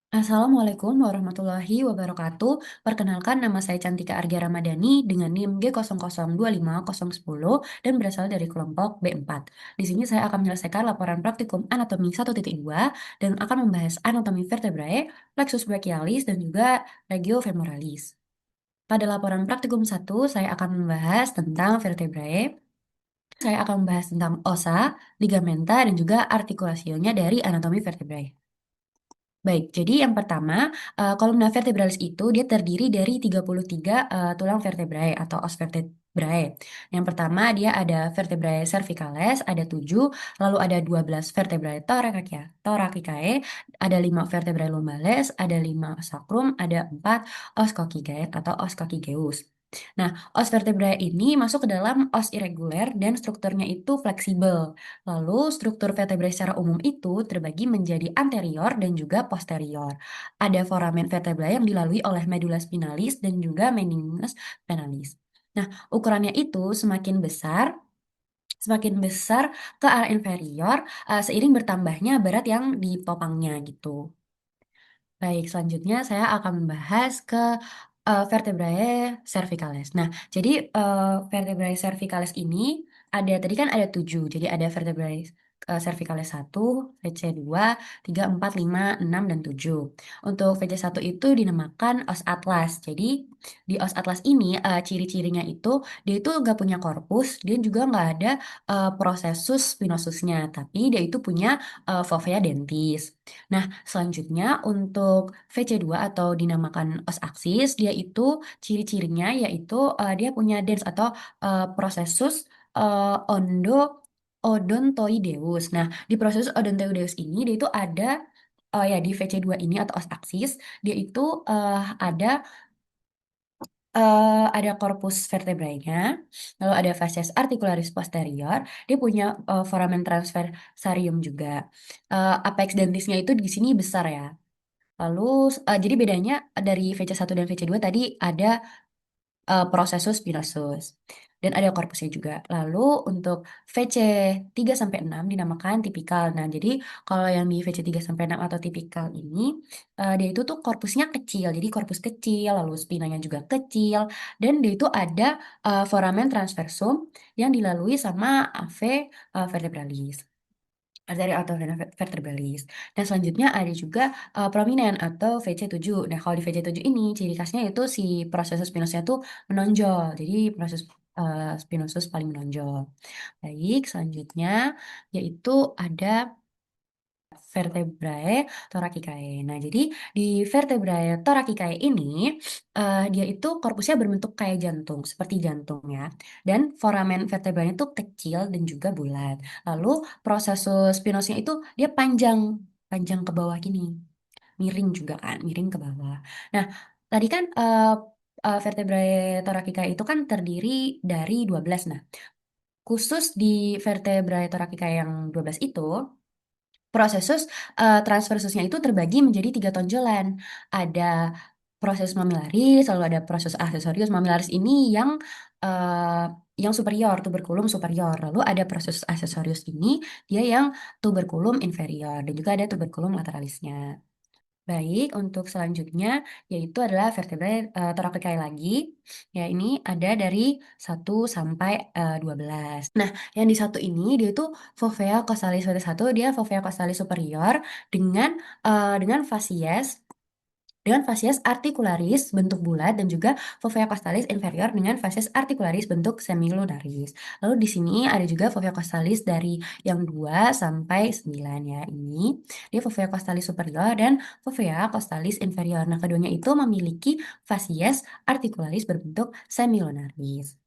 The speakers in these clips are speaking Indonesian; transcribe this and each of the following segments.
Assalamualaikum warahmatullahi wabarakatuh. Perkenalkan, nama saya Cantika Ardia Ramadhani dengan NIM G00250110 dan berasal dari kelompok B4. Di sini saya akan menyelesaikan laporan praktikum anatomi 1.2 dan akan membahas anatomi vertebrae, plexus brachialis, dan juga regiofemoralis. Pada laporan praktikum 1, saya akan membahas tentang vertebrae. Saya akan membahas tentang osa, ligamenta, dan juga artikulasionya dari anatomi vertebrae. Baik, jadi yang pertama, kolumna vertebralis itu dia terdiri dari 33 tulang vertebrae atau os vertebrae. Yang pertama dia ada vertebrae cervicalis, ada 7, lalu ada 12 vertebrae thoracicae, ada 5 vertebrae lumbales, ada 5 sacrum, ada 4 os coccygeus atau os coccygeus. Nah, os vertebrae ini masuk ke dalam os irreguler dan strukturnya itu fleksibel. Lalu, struktur vertebrae secara umum itu terbagi menjadi anterior dan juga posterior. Ada foramen vertebrae yang dilalui oleh medula spinalis dan juga meningus venalis. Nah, ukurannya itu semakin besar ke arah inferior seiring bertambahnya berat yang ditopangnya gitu. Baik, selanjutnya saya akan membahas ke vertebrae cervicalis. Nah, jadi vertebrae cervicalis ini tadi kan ada 7. Jadi ada vertebrae cervicalis 1, VC 2, 3, 4, 5, 6, dan 7. Untuk VC 1 itu dinamakan os atlas. Jadi di os atlas ini ciri-cirinya itu dia itu nggak punya korpus, dia juga nggak ada prosesus spinosusnya, tapi dia itu punya fovea dentis. Nah, selanjutnya untuk VC2 atau dinamakan os aksis, dia itu ciri-cirinya yaitu dia punya dens atau prosesus odontoideus. Nah, di proses odontoideus ini dia itu ada ya di VC2 ini atau os aksis, dia itu ada korpus vertebrainya, lalu ada facies articularis posterior, dia punya foramen transversarium juga. Apex dentisnya itu di sini besar ya. Lalu, jadi bedanya dari VC1 dan VC2 tadi ada prosesus spinosus. Dan ada korpusnya juga. Lalu untuk VC3 sampai 6 dinamakan tipikal. Nah, jadi kalau yang di VC3 sampai 6 atau tipikal ini, dia itu tuh korpusnya kecil. Jadi korpus kecil, lalu spinanya juga kecil. Dan dia itu ada foramen transversum yang dilalui sama AV vertebralis arteri atau vena vertebralis. Dan selanjutnya ada juga prominent atau VC7. Nah, kalau di VC7 ini ciri khasnya itu si proses spinosnya tuh menonjol. Jadi proses spinosus paling menonjol. Baik, selanjutnya yaitu ada vertebrae thoracicae. Nah, jadi di vertebrae thoracicae ini dia itu korpusnya berbentuk kayak jantung, seperti jantung ya. Dan foramen vertebranya itu kecil dan juga bulat. Lalu proses spinosnya itu dia panjang, panjang ke bawah gini. Miring juga kan, miring ke bawah. Nah, tadi kan vertebrae thoracicae itu kan terdiri dari 12. Nah, khusus di vertebrae thoracicae yang 12 itu prosesus transversusnya itu terbagi menjadi 3 tonjolan. Ada proses mamillaris, lalu ada proses aksesorius. Mamillaris ini eh, yang superior, tuberculum superior. Lalu ada proses aksesorius ini, dia yang tuberculum inferior. Dan juga ada tuberculum lateralisnya. Baik, untuk selanjutnya yaitu adalah vertebrae thoracicae lagi. Ya, ini ada dari 1 sampai 12. Nah, yang di satu ini dia itu fovea costalis vertex 1, dia fovea costalis superior dengan fasies articularis bentuk bulat dan juga fovea costalis inferior dengan fasies articularis bentuk semilunaris. Lalu di sini ada juga fovea costalis dari yang 2 sampai 9 ya. Ini dia fovea costalis superior dan fovea costalis inferior. Nah, keduanya itu memiliki fasies articularis berbentuk semilunaris.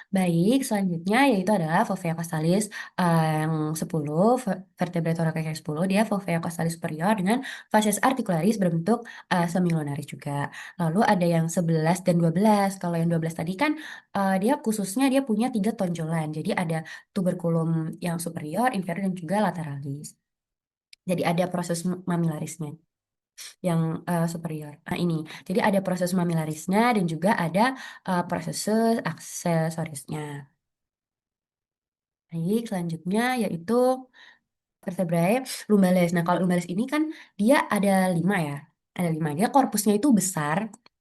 Baik, selanjutnya yaitu adalah fovea costalis yang 10, vertebrae thoracicae 10, dia fovea costalis superior dengan facies articularis berbentuk semilunaris juga. Lalu ada yang 11 dan 12. Kalau yang 12 tadi kan dia khususnya dia punya 3 tonjolan. Jadi ada tuberculum yang superior, inferior, dan juga lateralis. Jadi ada proses mamillarisnya yang superior. Nah, ini. Jadi ada proses mamillarisnya dan juga ada proses aksesorisnya. Baik, selanjutnya yaitu vertebrae lumbalis. Nah, kalau lumbalis ini kan dia ada 5 ya. Ada 5. Dia korpusnya itu besar.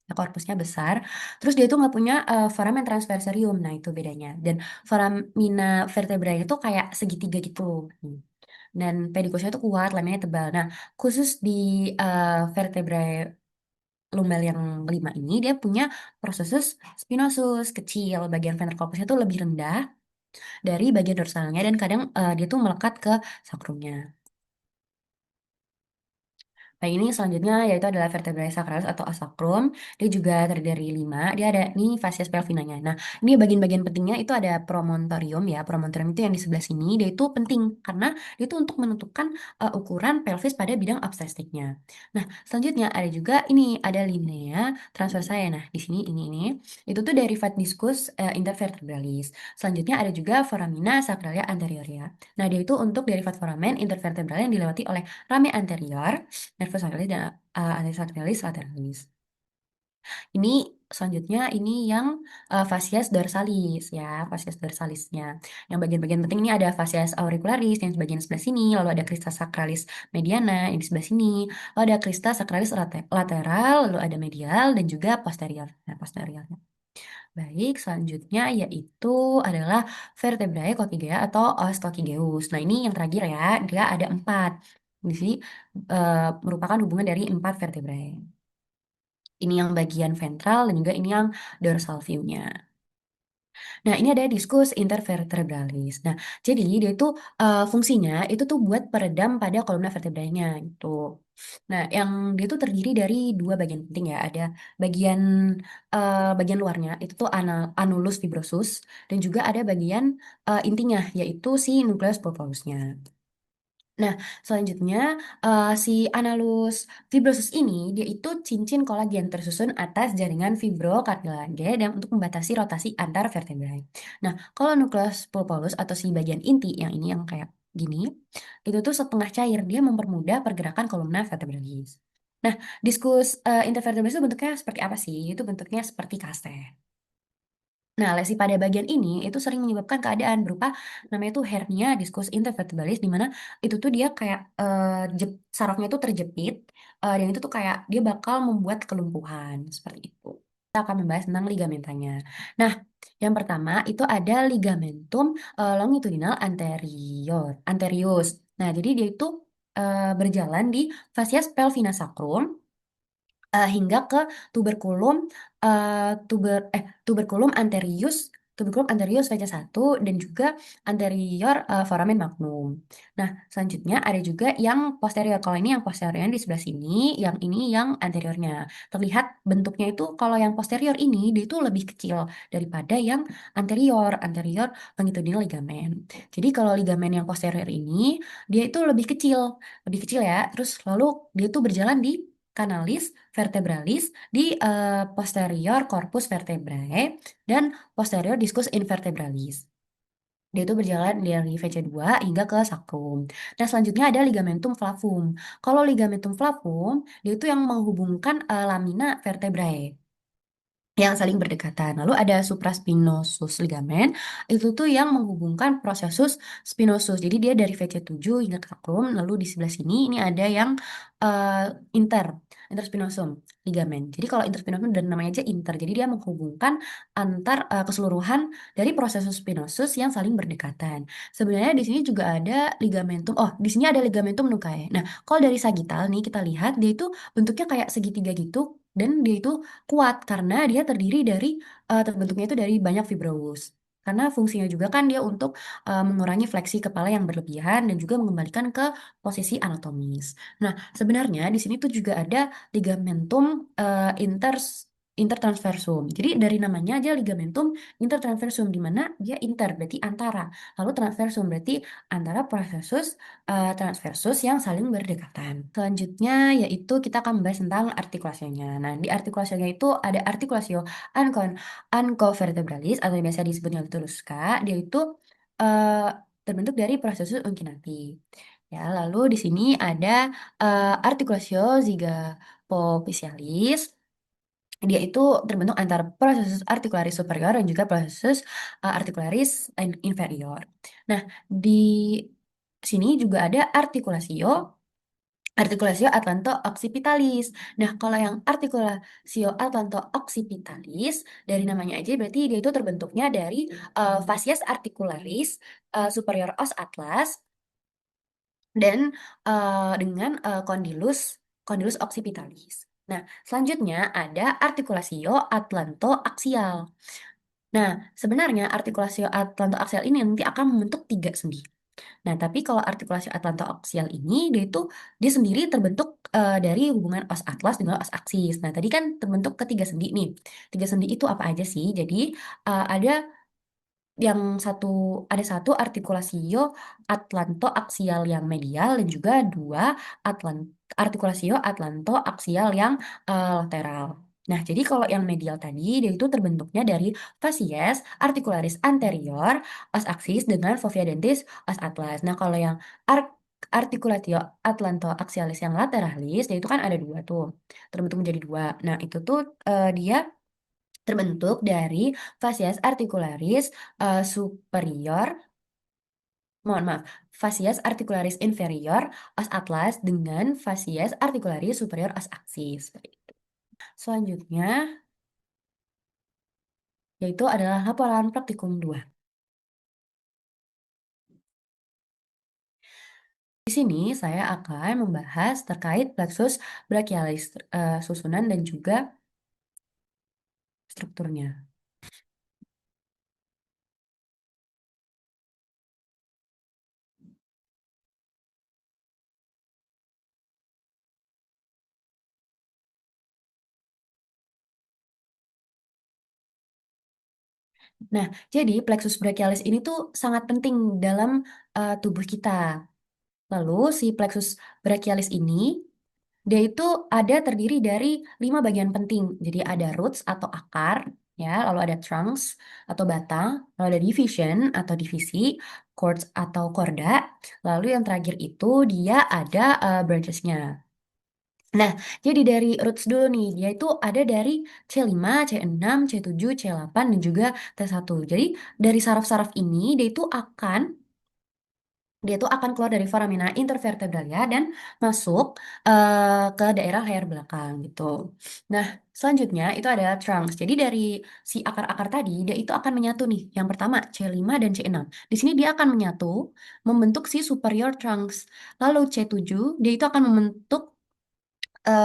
Ya, korpusnya besar. Terus dia itu nggak punya foramen transversarium. Nah, itu bedanya. Dan foramina vertebrae itu kayak segitiga gitu. Hmm. Dan pedikusnya itu kuat, laminanya tebal. Nah, khusus di vertebrae lumbal yang 5 ini, dia punya prosesus spinosus kecil. Bagian ventral corpusnya itu lebih rendah dari bagian dorsalnya dan kadang dia tuh melekat ke sakrumnya. Nah, ini selanjutnya yaitu adalah vertebrae sacralis atau asakrum. Dia juga terdiri dari 5. Dia ada nih fascias pelvinanya. Nah, ini bagian-bagian pentingnya itu ada promontorium ya. Promontorium itu yang di sebelah sini. Dia itu penting karena dia itu untuk menentukan ukuran pelvis pada bidang obstetrik-nya. Nah, selanjutnya ada juga ini ada linea transversae. Nah, di sini ini. Itu tuh derivat diskus intervertebralis. Selanjutnya ada juga foramina sacralia anterioria. Nah, dia itu untuk derivat foramen intervertebral yang dilewati oleh rami anterior nervus sacralis dan anterosakralis lateralis. Ini selanjutnya ini yang fascias dorsalis ya, fascias dorsalisnya. Yang bagian-bagian penting ini ada fascias auricularis yang di bagian sebelah sini, lalu ada crista sacralis mediana yang di sebelah sini, lalu ada crista sacralis lateral, lalu ada medial dan juga posterior. Nah, posterior. Baik, selanjutnya yaitu adalah vertebrae coccygia atau osteococcygeuss. Nah, ini yang terakhir ya, dia ada 4. Di sini merupakan hubungan dari 4 vertebrae. Ini yang bagian ventral dan juga ini yang dorsal view-nya. Nah, ini ada diskus intervertebralis. Nah, jadi dia itu fungsinya itu tuh buat peredam pada kolumna vertebranya gitu. Nah, yang dia tuh terdiri dari 2 bagian penting ya. Ada bagian bagian luarnya itu tuh anulus fibrosus dan juga ada bagian intinya yaitu si nucleus pulposusnya. Nah, selanjutnya si analus fibrosus ini dia itu cincin kolagen tersusun atas jaringan fibrokartilage dan untuk membatasi rotasi antar vertebrae. Nah, kalau nukleus pulposus atau si bagian inti yang ini yang kayak gini, itu tuh setengah cair, dia mempermudah pergerakan kolumna vertebralis. Nah, diskus intervertebralis itu bentuknya seperti apa sih? Itu bentuknya seperti kaset. Nah, lesi pada bagian ini itu sering menyebabkan keadaan berupa namanya itu hernia diskus intervertebralis di mana itu tuh dia kayak sarafnya itu terjepit dan itu tuh kayak dia bakal membuat kelumpuhan seperti itu. Kita akan membahas tentang ligamentanya. Nah, yang pertama itu ada ligamentum longitudinal anterius. Nah, jadi dia itu berjalan di fascias pelvina sacrum hingga ke tuberculum tuberculum anterius VC1 dan juga anterior foramen magnum. Nah, selanjutnya ada juga yang posterior. Kalau ini yang posteriornya di sebelah sini, yang ini yang anteriornya. Terlihat bentuknya itu kalau yang posterior ini dia itu lebih kecil daripada yang anterior longitudinal ligamen. Jadi kalau ligamen yang posterior ini dia itu lebih kecil ya. Terus lalu dia itu berjalan di kanalis vertebralis di posterior corpus vertebrae dan posterior discus invertebralis. Dia itu berjalan dari VC2 hingga ke sacrum. Nah, selanjutnya ada ligamentum flavum. Kalau ligamentum flavum, dia itu yang menghubungkan lamina vertebrae yang saling berdekatan. Lalu ada supraspinosus ligamen, itu tuh yang menghubungkan prosesus spinosus. Jadi dia dari VC7 hingga ke sacrum, lalu di sebelah sini ini ada yang eh, interspinosum ligamen. Jadi kalau interspinosum dan namanya aja inter, jadi dia menghubungkan antar keseluruhan dari prosesus spinosus yang saling berdekatan. Sebenarnya di sini juga ada ligamentum. Oh, di sini ada ligamentum nucae. Nah, kalau dari sagittal nih kita lihat dia itu bentuknya kayak segitiga gitu dan dia itu kuat karena dia terdiri dari terbentuknya itu dari banyak fibrous. Karena fungsinya juga kan dia untuk mengurangi fleksi kepala yang berlebihan dan juga mengembalikan ke posisi anatomis. Nah, sebenarnya di sini tuh juga ada ligamentum intertransversum. Jadi dari namanya aja ligamentum intertransversum di mana dia inter berarti antara. Lalu transversum berarti antara prosesus transversus yang saling berdekatan. Selanjutnya yaitu kita akan membahas tentang artikulasinya. Nah, di artikulasinya itu ada artikulasio uncovertebralis atau yang biasa disebutnya turuska. Dia itu eh, terbentuk dari prosesus uncinati. Ya, lalu di sini ada artikulasio zygapophysialis. Dia itu terbentuk antara prosesus articularis superior dan juga prosesus articularis inferior. Nah, di Di sini juga ada articulatio atlanto-occipitalis. Nah, kalau yang articulatio atlanto-occipitalis, dari namanya aja berarti dia itu terbentuknya dari facies articularis, superior os atlas, dan dengan condylus occipitalis. Nah, selanjutnya ada articulatio atlanto-axial. Nah, sebenarnya articulatio atlanto-axial ini nanti akan membentuk tiga sendi. Nah, tapi kalau artikulasi atlanto-aksial ini dia sendiri terbentuk dari hubungan os atlas dengan os aksis. Nah, tadi kan terbentuk ketiga sendi nih. Tiga sendi itu apa aja sih? Jadi ada yang satu ada satu artikulasio atlanto-aksial yang medial dan juga dua artikulasio atlanto-aksial yang lateral. Nah, jadi kalau yang medial tadi dia itu terbentuknya dari facies articularis anterior os aksis dengan fovea dentis os atlas. Nah, kalau yang articulatio atlanto-axialis yang lateralis dia itu kan ada dua tuh, terbentuk menjadi dua. Nah, itu tuh dia terbentuk dari facies articularis superior, mohon maaf, facies articularis inferior os atlas dengan facies articularis superior os aksis. Seperti itu. Selanjutnya, yaitu adalah laporan praktikum 2. Di sini saya akan membahas terkait plexus brachialis, susunan dan juga strukturnya. Nah, jadi plexus brachialis ini tuh sangat penting dalam tubuh kita. Lalu si plexus brachialis ini dia itu ada terdiri dari 5 bagian penting. Jadi ada roots atau akar, ya, lalu ada trunks atau batang, lalu ada division atau divisi, cords atau korda, lalu yang terakhir itu dia ada branches-nya. Nah, jadi dari roots dulu nih, dia itu ada dari C5, C6, C7, C8, dan juga T1. Jadi dari saraf-saraf ini dia tuh akan keluar dari foramina intervertebralia dan masuk ke daerah leher belakang gitu. Nah, selanjutnya itu ada trunks. Jadi dari si akar-akar tadi, dia itu akan menyatu nih. Yang pertama C5 dan C6. Di sini dia akan menyatu, membentuk si superior trunks. Lalu C7, dia itu akan membentuk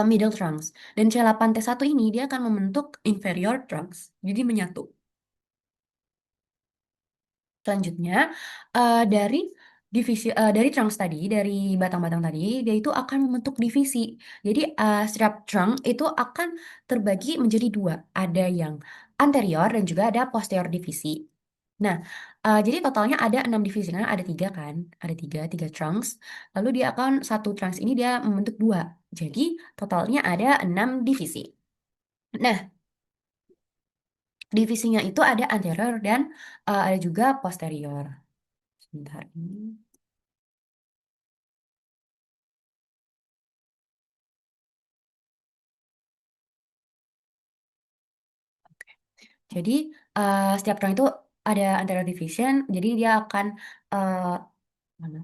middle trunks. Dan C8T1 ini dia akan membentuk inferior trunks. Jadi menyatu. Selanjutnya, dari trunks tadi, dari batang-batang tadi, dia itu akan membentuk divisi. Jadi setiap trunk itu akan terbagi menjadi dua. Ada yang anterior dan juga ada posterior divisi. Nah, jadi totalnya ada 6 divisi, karena ada tiga kan, ada tiga trunks. Lalu dia akan satu trunks ini dia membentuk dua. Jadi totalnya ada 6 divisi. Nah, divisinya itu ada anterior dan ada juga posterior. Sebentar ini. Jadi setiap round itu ada anterior division, jadi dia akan eh, mana?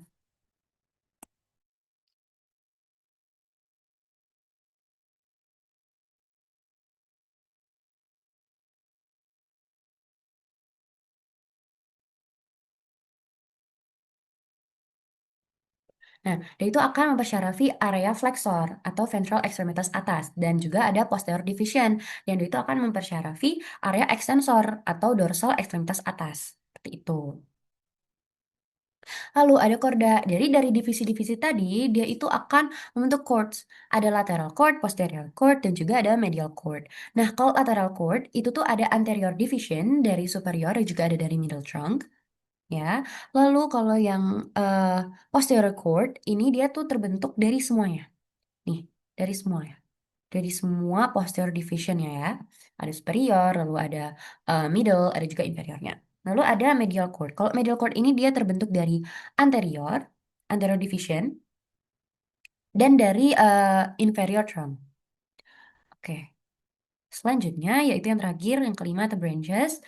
Nah, dia itu akan mempersyarafi area flexor atau ventral ekstremitas atas dan juga ada posterior division yang dia itu akan mempersyarafi area extensor atau dorsal ekstremitas atas. Seperti itu. Lalu ada korda. Jadi dari divisi-divisi tadi, dia itu akan membentuk chords. Ada lateral chord, posterior chord, dan juga ada medial chord. Nah, kalau lateral chord, itu tuh ada anterior division dari superior dan juga ada dari middle trunk. Ya, lalu kalau yang posterior chord, ini dia tuh terbentuk dari semuanya. Nih, dari semuanya. Dari semua posterior divisionnya ya. Ada superior, lalu ada middle, ada juga inferiornya. Lalu ada medial cord. Kalau medial cord ini dia terbentuk dari anterior, anterior division, dan dari inferior trunk. Oke. Selanjutnya yaitu yang terakhir, yang kelima, the branches.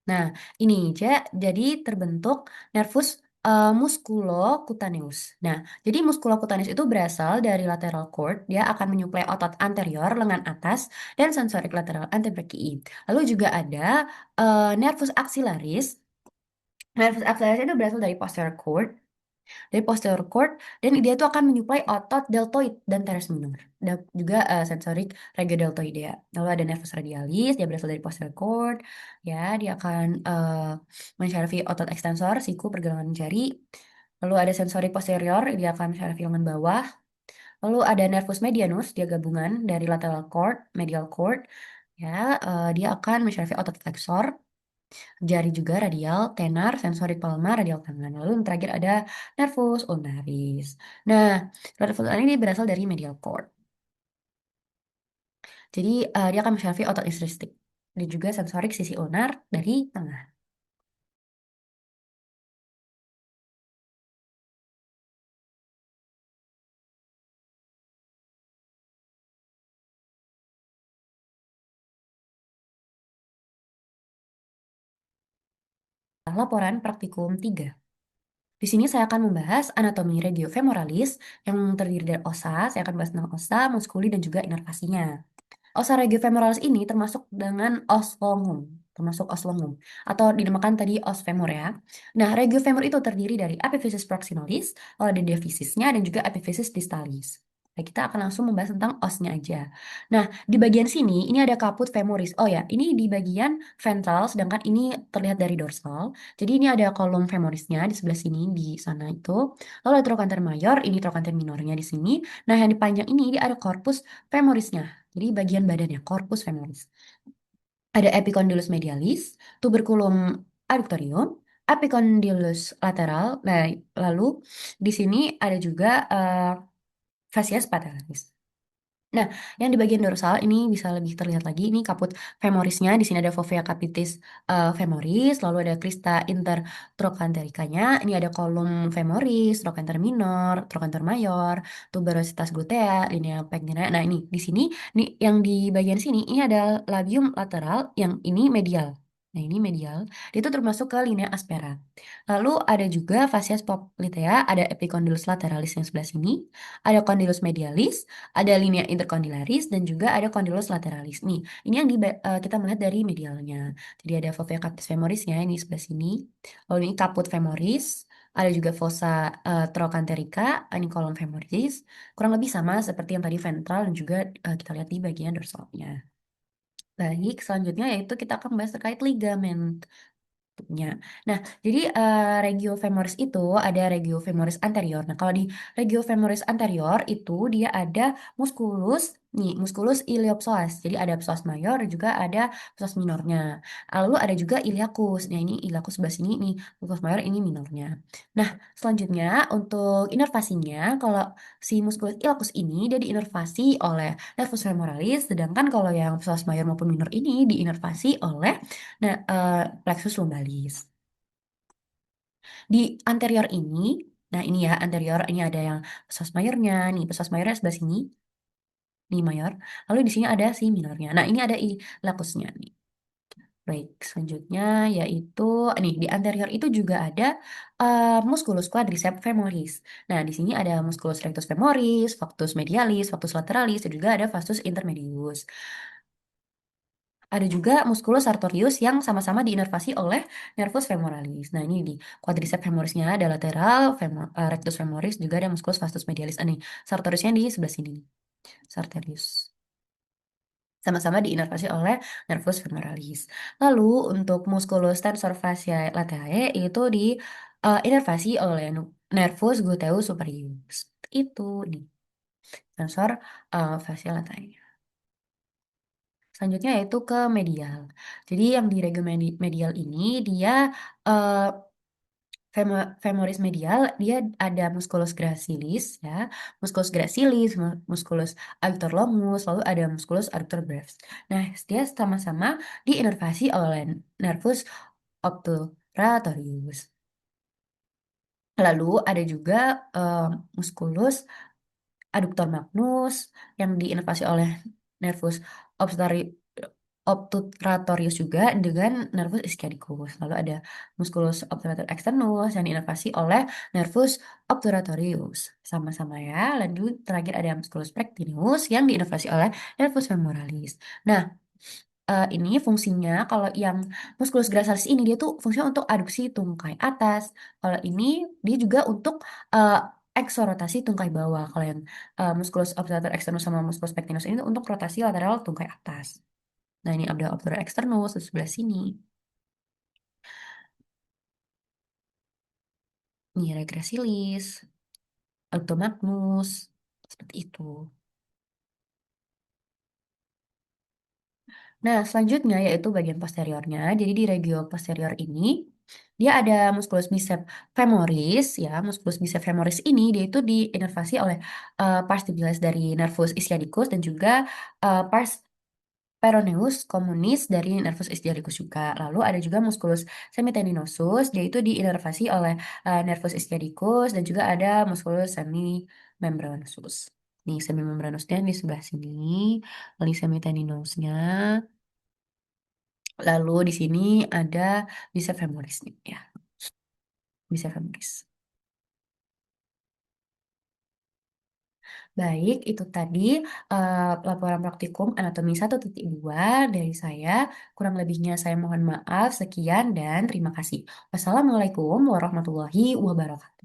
Nah, ini jadi terbentuk nervus musculocutaneus. Nah, jadi musculocutaneus itu berasal dari lateral cord, dia akan menyuplai otot anterior lengan atas dan sensorik lateral antebrachii. Lalu juga ada nervus axillaris. Nervus axillaris itu berasal dari posterior cord, dan dia itu akan menyuplai otot deltoid dan teres minor dan juga sensorik regiodeltoidea. Lalu ada nervus radialis, dia berasal dari posterior cord, ya dia akan mensyarafi otot extensor siku pergelangan jari. Lalu ada sensori posterior, dia akan mensyarafi lengan bawah. Lalu ada nervus medianus, dia gabungan dari lateral cord, medial cord, ya dia akan mensyarafi otot flexor, jari juga radial, tenar, sensorik palmar, radial tangan. Lalu yang terakhir ada nervus ulnaris. Nah, nervus ulnaris ini berasal dari medial cord. Jadi dia akan mensyarafi otot ischiastik dan juga sensorik sisi ulnar dari tengah. Laporan praktikum 3. Di sini saya akan membahas anatomi regiofemoralis yang terdiri dari osa. Saya akan bahas tentang osa, muskuli, dan juga inervasinya. Osa regiofemoralis ini termasuk os longum atau dinamakan tadi os femur ya. Nah, regiofemur itu terdiri dari epiphysis proximalis, lalu ada diaphisisnya dan juga epiphysis distalis. Nah, kita akan langsung membahas tentang osnya aja. Nah, di bagian sini ini ada caput femoris. Oh ya, ini di bagian ventral sedangkan ini terlihat dari dorsal. Jadi ini ada kolom femorisnya di sebelah sini di sana itu. Lalu ada trochanter mayor, ini trochanter minornya di sini. Nah, yang di panjang ini dia ada corpus femorisnya. Jadi bagian badannya, corpus femoris. Ada epicondylus medialis, tuberculum adductorium, epicondylus lateral. Nah, lalu di sini ada juga fascia patellaris. Nah, yang di bagian dorsal ini bisa lebih terlihat lagi. Ini kaput femorisnya. Di sini ada fovea capitis femoris. Lalu ada crista intertrochantericanya. Ini ada kolum femoris, trochanter minor, trochanter mayor, tuberositas glutea, linea pectinea. Nah, ini di sini, nih yang di bagian sini ini ada labium lateral. Yang ini medial. Nah, ini medial. Dia itu termasuk ke linea aspera. Lalu ada juga fascia poplitea, ada epicondylus lateralis yang sebelah sini, ada condylus medialis, ada linea intercondylaris dan juga ada condylus lateralis. Nih, ini yang kita melihat dari medialnya. Jadi ada fovea capitis femorisnya ini sebelah sini. Lalu ini caput femoris, ada juga fossa trochanterica, ini kolom femoris. Kurang lebih sama seperti yang tadi ventral dan juga kita lihat di bagian dorsalnya. Baik, selanjutnya yaitu kita akan bahas terkait ligamen bentuknya. Nah, jadi regio femoris itu ada regio femoris anterior. Nah, kalau di regio femoris anterior itu dia ada musculus, nih, musculus iliopsoas. Jadi ada psoas mayor dan juga ada psoas minornya. Lalu ada juga iliacus. Nah, ini iliacus sebelah sini nih, psoas mayor ini minornya. Nah, selanjutnya untuk inervasinya, kalau si musculus iliacus ini dia diinervasi oleh nervus femoralis, sedangkan kalau yang psoas mayor maupun minor ini diinervasi oleh nah, plexus lumbalis. Di anterior ini, nah ini ya anterior, ini ada yang psoas mayornya, nih psoas mayornya sebelah sini, nih mayor. Lalu di sini ada si minornya. Nah ini ada i lacusnya nih. Baik, selanjutnya yaitu nih di anterior itu juga ada musculus quadriceps femoris. Nah, di sini ada musculus rectus femoris, factus medialis, factus lateralis, dan juga ada vastus intermedius. Ada juga musculus sartorius yang sama-sama diinervasi oleh nervus femoralis. Nah, ini di quadriceps femorisnya ada lateral, rectus femoris, juga ada musculus vastus medialis. Nih, sartoriusnya di sebelah sini nih. Sartorius. Sama-sama diinervasi oleh nervus femoralis. Lalu untuk musculus tensor fasciae latae itu diinervasi oleh nervus gluteus superius. Itu nih, tensor fasciae latae. Selanjutnya yaitu ke medial. Jadi yang di regio medial ini dia eh, femoris medial dia ada musculus gracilis ya, musculus gracilis, musculus adductor longus, lalu ada musculus adductor brevis. Nah, dia sama-sama diinervasi oleh nervus obturatorius. Lalu ada juga eh, musculus adductor magnus yang diinervasi oleh nervus obsturi obturatorius juga dengan nervus ischioticus. Lalu ada musculus obturator externus yang diinervasi oleh nervus obturatorius. Sama-sama ya. Lanjut terakhir ada musculus pectineus yang diinervasi oleh nervus femoralis. Nah, ini fungsinya kalau yang musculus gracchalis ini dia tuh fungsinya untuk aduksi tungkai atas. Kalau ini dia juga untuk uh, eksorotasi tungkai bawah. Kalau yang musculus obturator externus sama musculus pectinus ini untuk rotasi lateral tungkai atas. Nah, ini ada obturator externus di sebelah sini. Ini regressilis, automagnus, seperti itu. Nah, selanjutnya yaitu bagian posteriornya. Jadi di regio posterior ini dia ada musculus bicep femoris ya. Musculus bicep femoris ini dia itu diinervasi oleh pars tibialis dari nervus ischiadicus dan juga pars peroneus communis dari nervus ischiadicus juga. Lalu ada juga musculus semitendinosus, dia itu diinervasi oleh nervus ischiadicus dan juga ada musculus semimembranosus. Nih, semimembranosnya di sebelah sini, lalu semitendinosnya. Lalu di sini ada bicep femoris nih ya, bicep femoris. Baik, itu tadi laporan praktikum anatomi 1.2 dari saya. Kurang lebihnya saya mohon maaf. Sekian dan terima kasih. Wassalamualaikum warahmatullahi wabarakatuh.